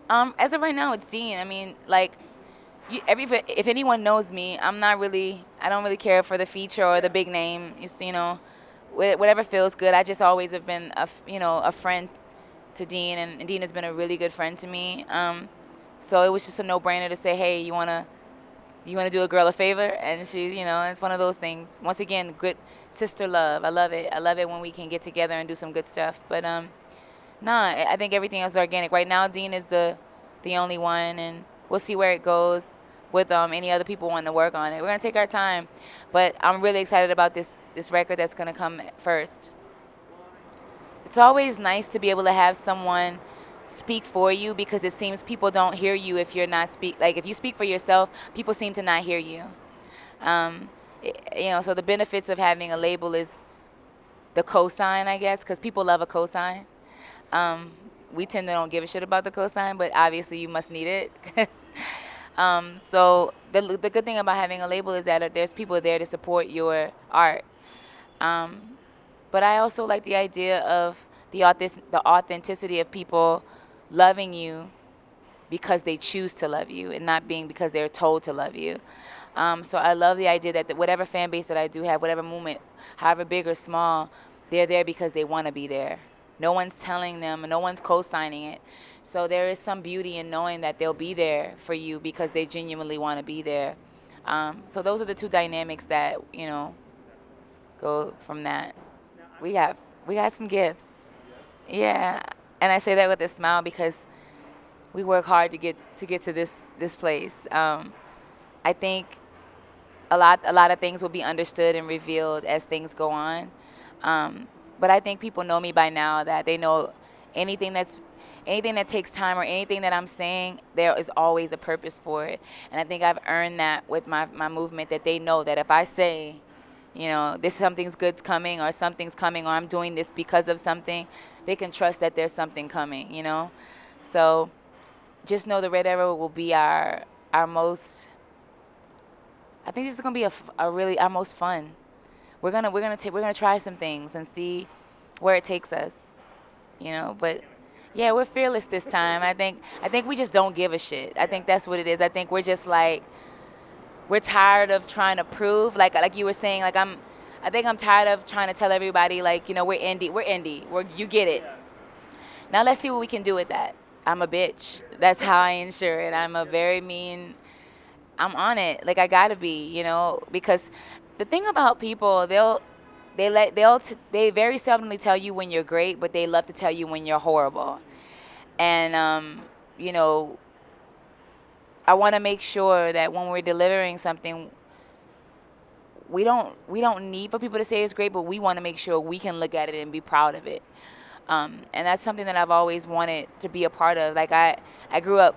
As of right now, it's Dean. I mean, like, if anyone knows me, I don't really care for the feature or the big name. Whatever feels good. I just always have been a friend to Dean, and Dean has been a really good friend to me. So it was just a no-brainer to say, hey, you wanna do a girl a favor? And it's one of those things. Once again, good sister love. I love it. I love it when we can get together and do some good stuff. But nah, I think everything else is organic. Right now, Dean is the only one, and we'll see where it goes with any other people wanting to work on it. We're gonna take our time, but I'm really excited about this record that's gonna come first. It's always nice to be able to have someone speak for you, because it seems people don't hear you if you're not if you speak for yourself, people seem to not hear you. So the benefits of having a label is the cosign, I guess, because people love a cosign. We tend to don't give a shit about the cosign, but obviously you must need it. So the good thing about having a label is that there's people there to support your art. But I also like the idea of the authenticity of people loving you because they choose to love you and not being because they're told to love you. So I love the idea that whatever fan base that I do have, whatever movement, however big or small, they're there because they want to be there. No one's telling them, and no one's co-signing it. So there is some beauty in knowing that they'll be there for you because they genuinely want to be there. So those are the two dynamics that, go from that. We got some gifts. Yeah, and I say that with a smile because we work hard to get to this place. I think a lot of things will be understood and revealed as things go on. But I think people know me by now, that they know anything that takes time or anything that I'm saying, there is always a purpose for it. And I think I've earned that with my movement, that they know that if I say, this something's good's coming, or something's coming, or I'm doing this because of something, they can trust that there's something coming, So just know the Red Arrow will be our most, I think this is gonna be our most fun. We're gonna try some things and see where it takes us, But yeah, we're fearless this time. I think we just don't give a shit. I think that's what it is. I think we're just like, we're tired of trying to prove, like you were saying, like I think I'm tired of trying to tell everybody, like, we're indie, you get it. Now let's see what we can do with that. I'm a bitch. That's how I ensure it. I'm a very mean. I'm on it. Like I gotta be, because the thing about people, they very seldomly tell you when you're great, but they love to tell you when you're horrible. And I want to make sure that when we're delivering something, we don't need for people to say it's great, but we want to make sure we can look at it and be proud of it. And that's something that I've always wanted to be a part of. Like I grew up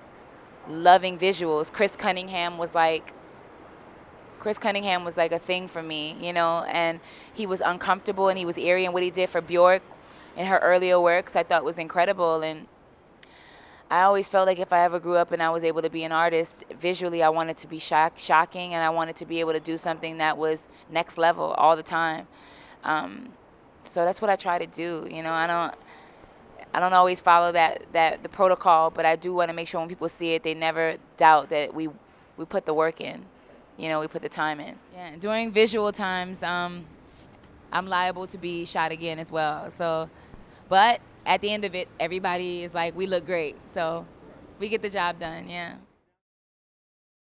loving visuals. Chris Cunningham was like a thing for me, and he was uncomfortable and he was eerie, and what he did for Bjork in her earlier works I thought was incredible. And I always felt like if I ever grew up and I was able to be an artist, visually I wanted to be shocking, and I wanted to be able to do something that was next level all the time. So that's what I try to do. I don't always follow the protocol, but I do want to make sure when people see it, they never doubt that we put the work in. We put the time in. Yeah, during visual times, I'm liable to be shot again as well. So, but at the end of it, everybody is like, we look great. So we get the job done, yeah.